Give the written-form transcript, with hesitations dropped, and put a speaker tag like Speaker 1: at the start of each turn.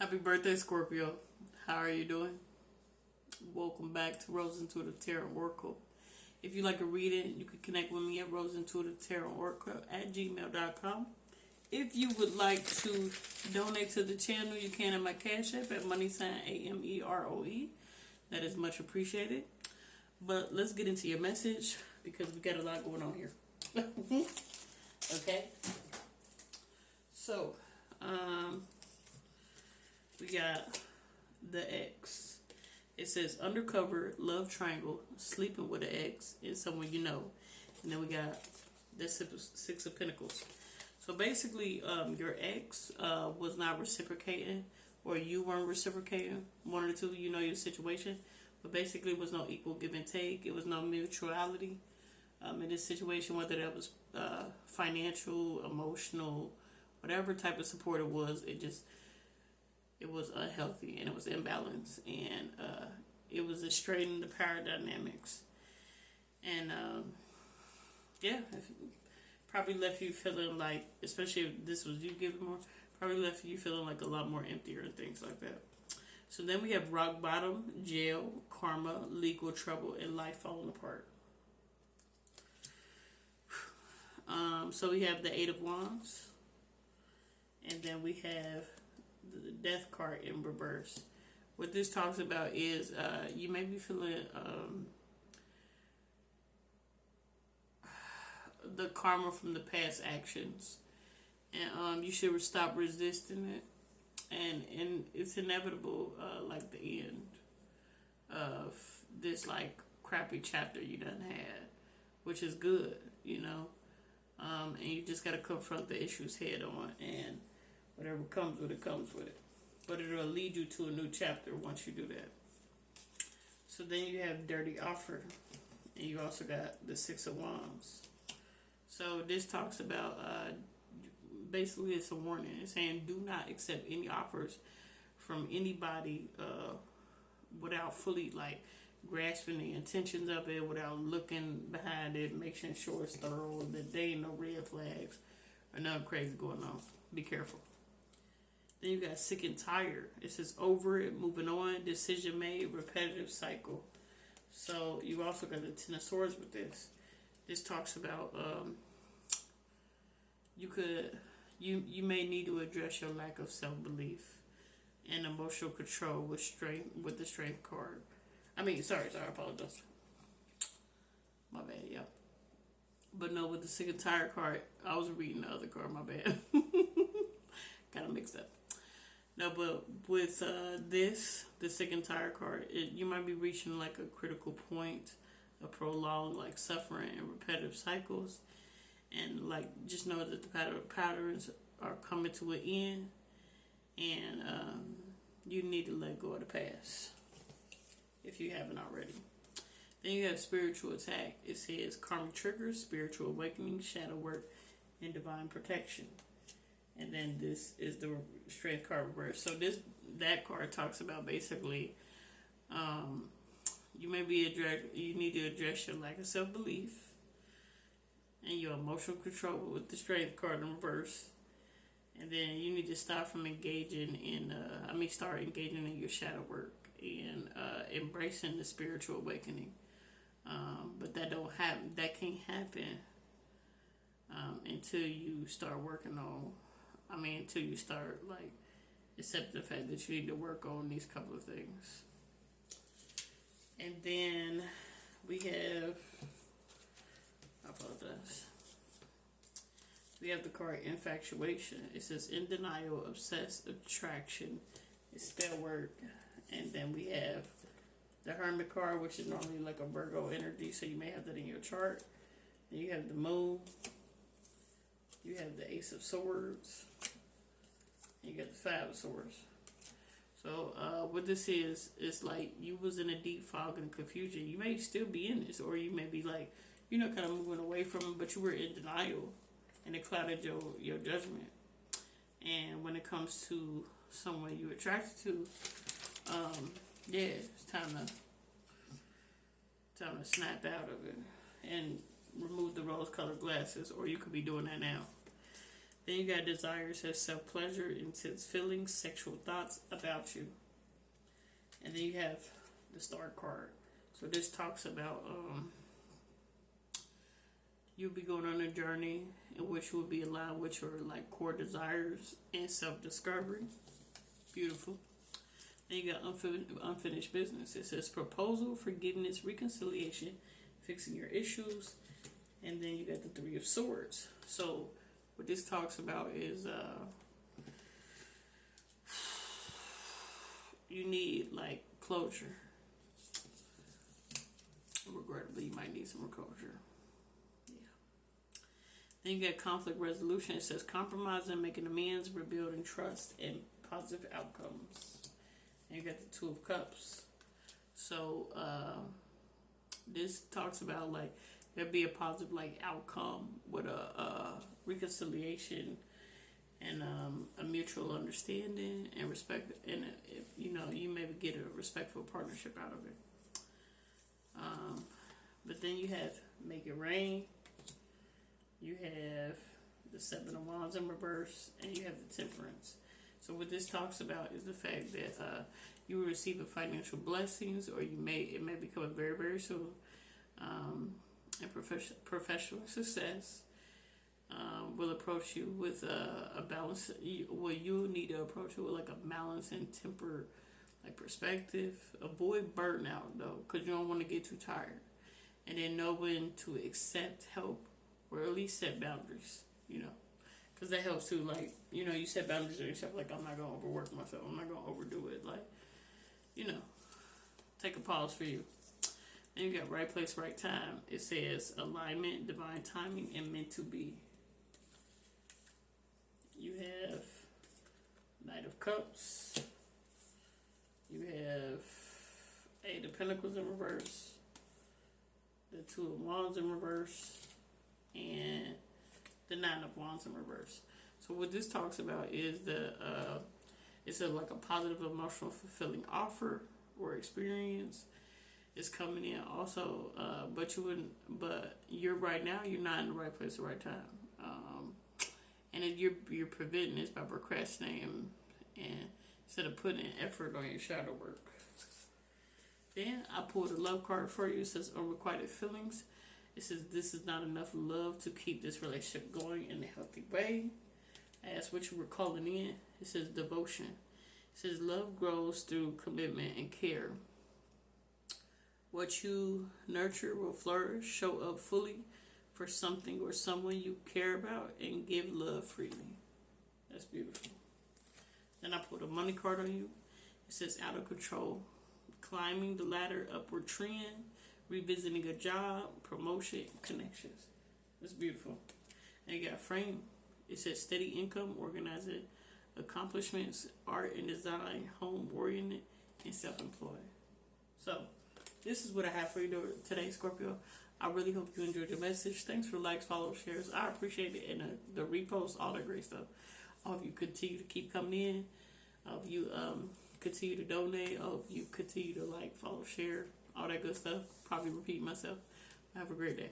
Speaker 1: Happy birthday, Scorpio. How are you doing? Welcome back to Rose Intuitive Tarot Oracle. If you like a reading, you can connect with me at roseintuitivetarotoracle@gmail.com. If you would like to donate to the channel, you can in my Cash App at money sign AMEROE. That is much appreciated. But let's get into your message because we got a lot going on here. Okay? So, we got the X. It says undercover love triangle, sleeping with an ex and someone you know. And then we got the Six of Pentacles. So basically, your ex was not reciprocating, or you weren't reciprocating. One or two, you know your situation. But basically, it was no equal give and take. It was no mutuality in this situation, whether that was financial, emotional, whatever type of support it was. It was unhealthy and it was imbalanced, and it was a strain in the power dynamics. And probably left you feeling like, especially if this was you giving more, probably left you feeling like a lot more emptier and things like that. So then we have rock bottom, jail, karma, legal trouble, and life falling apart. So we have the Eight of Wands, and then we have the Death card in reverse. What this talks about is you may be feeling the karma from the past actions, and you should stop resisting it. And it's inevitable, like the end of this like crappy chapter you done had, which is good, you know. And you just gotta confront the issues head on, and whatever comes with it comes with it. But it'll lead you to a new chapter once you do that. So then you have dirty offer, and you also got the Six of Wands. So this talks about basically it's a warning. It's saying do not accept any offers from anybody without fully like grasping the intentions of it, without looking behind it, making sure it's thorough, that there ain't no red flags or nothing crazy going on. Be careful. Then you got sick and tired. It says over it, moving on, decision made, repetitive cycle. So you also got the Ten of Swords with this. This talks about you may need to address your lack of self-belief and emotional control with the strength card. I apologize. My bad, yeah. But no, with the sick and tired card, I was reading the other card, my bad. Kind of mixed up. No, but with the sick and tired card, you might be reaching like a critical point, a prolonged like suffering and repetitive cycles. And like, just know that the patterns are coming to an end, and you need to let go of the past if you haven't already. Then you have spiritual attack. It says karmic triggers, spiritual awakening, shadow work, and divine protection. And then this is the strength card reverse. So that card talks about basically you need to address your lack of self-belief and your emotional control with the strength card in reverse. And then you need to start engaging in your shadow work and embracing the spiritual awakening. But that can't happen until you start until you start like accepting the fact that you need to work on these couple of things. And then we have, I apologize. We have the card infatuation. It says in denial, obsessed, attraction, it's spell work. And then we have the Hermit card, which is normally like a Virgo energy, so you may have that in your chart. Then you have the Moon. You have the Ace of Swords. And you got the Five of Swords. So what this is like you was in a deep fog and confusion. You may still be in this, or you may be like, kind of moving away from it, but you were in denial, and it clouded your judgment. And when it comes to someone you're attracted to, it's time to snap out of it and remove the rose-colored glasses, or you could be doing that now. Then you got desires as self-pleasure, intense feelings, sexual thoughts about you. And then you have the Star card. So this talks about you'll be going on a journey in which you will be aligned with your like core desires and self-discovery. Beautiful. Then you got unfinished business. It says proposal, forgiveness, reconciliation, fixing your issues. And then you got the Three of Swords. So what this talks about is you need like closure. Regrettably, you might need some closure. Yeah. Then you got conflict resolution. It says compromising, making amends, rebuilding trust, and positive outcomes. And you got the Two of Cups. So this talks about like there'd be a positive like outcome with a reconciliation and a mutual understanding and respect, and if you know you maybe get a respectful partnership out of it. But then you have Make It Rain, you have the Seven of Wands in reverse, and you have the Temperance. So what this talks about is the fact that you will receive a financial blessings, or it may become very, very soon, and professional success will approach you with a balance. You need to approach it with like a balance and temper, like perspective. Avoid burnout though, because you don't want to get too tired. And then know when to accept help, or at least set boundaries. You know, because that helps too. Like you set boundaries on yourself. Like I'm not gonna overwork myself. I'm not gonna overdo it. Like take a pause for you. Then you got right place, right time. It says alignment, divine timing, and meant to be. You have Knight of Cups. You have Eight of Pentacles in reverse. The Two of Wands in reverse. And the Nine of Wands in reverse. So what this talks about is it's like a positive, emotional, fulfilling offer or experience is coming in also, but you're right now, you're not in the right place at the right time. And you're preventing this by procrastinating and instead of putting effort on your shadow work. Then I pulled a love card for you. It says unrequited feelings. It says this is not enough love to keep this relationship going in a healthy way. I asked what you were calling in. It says devotion. It says love grows through commitment and care. What you nurture will flourish. Show up fully for something or someone you care about and give love freely. That's beautiful. Then I put a money card on you. It says out of control. Climbing the ladder, upward trend, revisiting a job, promotion, connections. That's beautiful. And you got frame. It says steady income, organizing accomplishments, art and design, home oriented, and self-employed. So this is what I have for you today, Scorpio. I really hope you enjoyed the message. Thanks for likes, follows, shares. I appreciate it. And the reposts, all that great stuff. I hope you continue to keep coming in. I hope you continue to donate. I hope you continue to like, follow, share, all that good stuff. Probably repeat myself. Have a great day.